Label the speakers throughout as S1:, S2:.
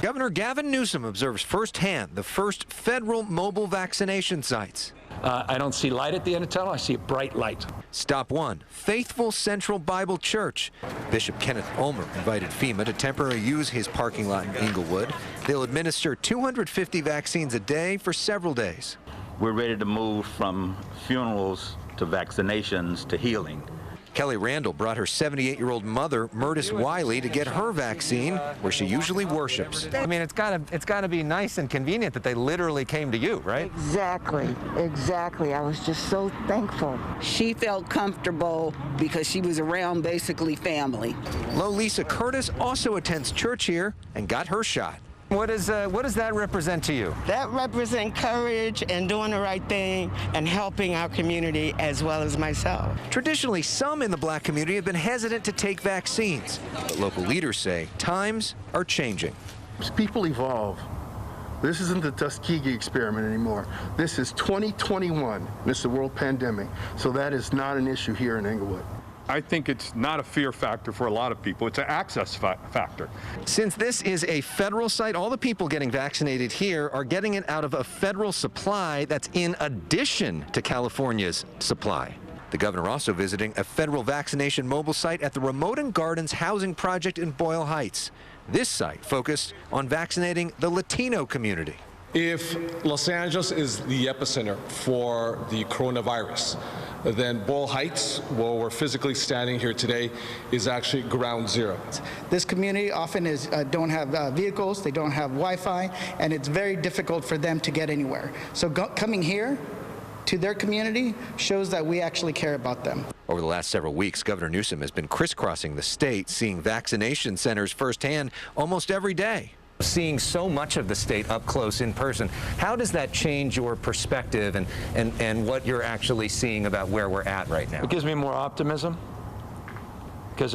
S1: Governor Gavin Newsom observes firsthand the first federal mobile vaccination sites.
S2: I don't see light at the end of the tunnel. I see a bright light.
S1: Stop one, Faithful Central Bible Church. Bishop Kenneth Ulmer invited FEMA to temporarily use his parking lot in Inglewood. They'll administer 250 vaccines a day for several days.
S3: We're ready to move from funerals to vaccinations to healing.
S1: Kelly Randall brought her 78-year-old mother, Murtis Wiley, to get her vaccine, where she usually worships.
S4: I mean, it's got to be nice and convenient that they literally came to you, right?
S5: Exactly. I was just so thankful.
S6: She felt comfortable because she was around basically family.
S1: Lisa Curtis also attends church here and got her shot.
S4: What does that represent to you?
S7: That represents courage and doing the right thing and helping our community as well as myself.
S1: Traditionally, some in the black community have been hesitant to take vaccines, but local leaders say times are changing.
S8: As people evolve, this isn't the Tuskegee experiment anymore. This is 2021. This is a world pandemic, so that is not an issue here in Inglewood.
S9: I think it's not a fear factor for a lot of people. It's an access factor.
S1: Since this is a federal site, all the people getting vaccinated here are getting it out of a federal supply that's in addition to California's supply. The governor also visiting a federal vaccination mobile site at the Remote and Gardens housing project in Boyle Heights. This site focused on vaccinating the Latino community.
S10: If Los Angeles is the epicenter for the coronavirus, then Boyle Heights, where we're physically standing here today, is actually ground zero.
S11: This community often don't have vehicles, they don't have Wi-Fi, and it's very difficult for them to get anywhere. So coming here to their community shows that we actually care about them.
S1: Over the last several weeks, Governor Newsom has been crisscrossing the state, seeing vaccination centers firsthand almost every day.
S4: Seeing so much of the state up close in person, how does that change your perspective and what you're actually seeing about where we're at right now?
S2: It gives me more optimism because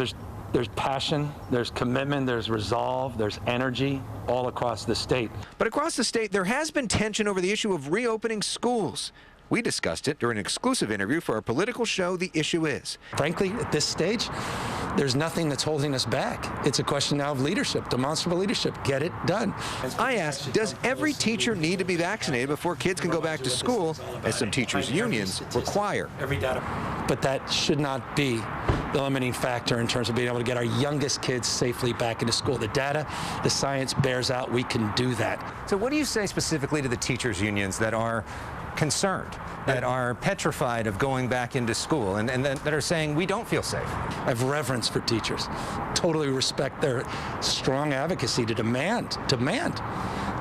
S2: there's passion, there's commitment, there's resolve, there's energy all across the state.
S1: But across the state, there has been tension over the issue of reopening schools. We discussed it during an exclusive interview for our political show, The Issue Is.
S2: Frankly, at this stage, there's nothing that's holding us back. It's a question now of leadership, demonstrable leadership. Get it done.
S1: I asked, does every teacher need to be vaccinated before kids can go back to school, as some teachers' unions require?
S2: But that should not be the limiting factor in terms of being able to get our youngest kids safely back into school. The data, the science bears out we can do that.
S4: So what do you say specifically to the teachers' unions that are concerned, that are petrified of going back into school and that are saying we don't feel safe?
S2: I have reverence for teachers. Totally respect their strong advocacy to demand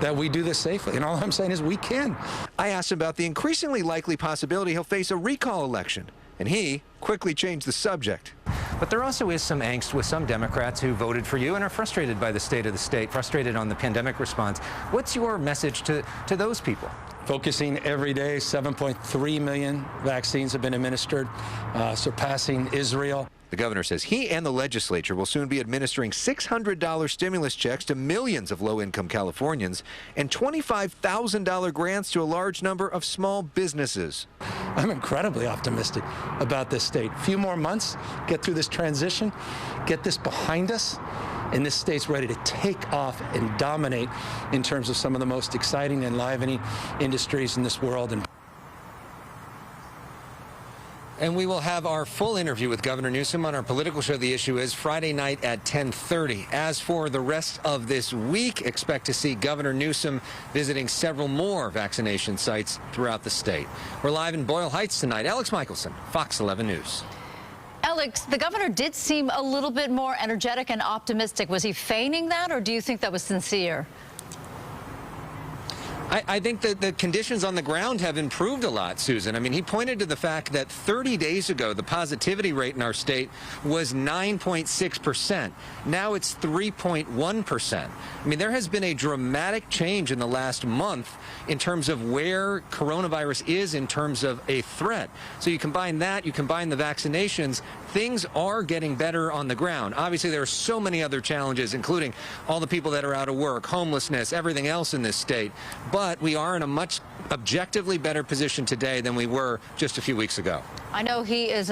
S2: that we do this safely. And all I'm saying is we can.
S1: I asked him about the increasingly likely possibility he'll face a recall election, and he quickly changed the subject.
S4: But there also is some angst with some Democrats who voted for you and are frustrated by the state of the state, frustrated on the pandemic response. What's your message to those people?
S2: Focusing every day, 7.3 million vaccines have been administered, surpassing Israel.
S1: The governor says he and the legislature will soon be administering $600 stimulus checks to millions of low-income Californians and $25,000 grants to a large number of small businesses.
S2: I'm incredibly optimistic about this state. A few more months, get through this transition, get this behind us, and this state's ready to take off and dominate in terms of some of the most exciting and enlivening industries in this world.
S1: And we will have our full interview with Governor Newsom on our political show, The Issue Is, Friday night at 10:30. As for the rest of this week, expect to see Governor Newsom visiting several more vaccination sites throughout the state. We're live in Boyle Heights tonight. Alex Michelson, Fox 11 News.
S12: Alex, the governor did seem a little bit more energetic and optimistic. Was he feigning that, or do you think that was sincere?
S1: I think that the conditions on the ground have improved a lot, Susan. I mean, he pointed to the fact that 30 days ago, the positivity rate in our state was 9.6%. Now it's 3.1%. I mean, there has been a dramatic change in the last month in terms of where coronavirus is in terms of a threat. So you combine that, you combine the vaccinations, things are getting better on the ground. Obviously, there are so many other challenges, including all the people that are out of work, homelessness, everything else in this state. But we are in a much objectively better position today than we were just a few weeks ago.
S12: I know he is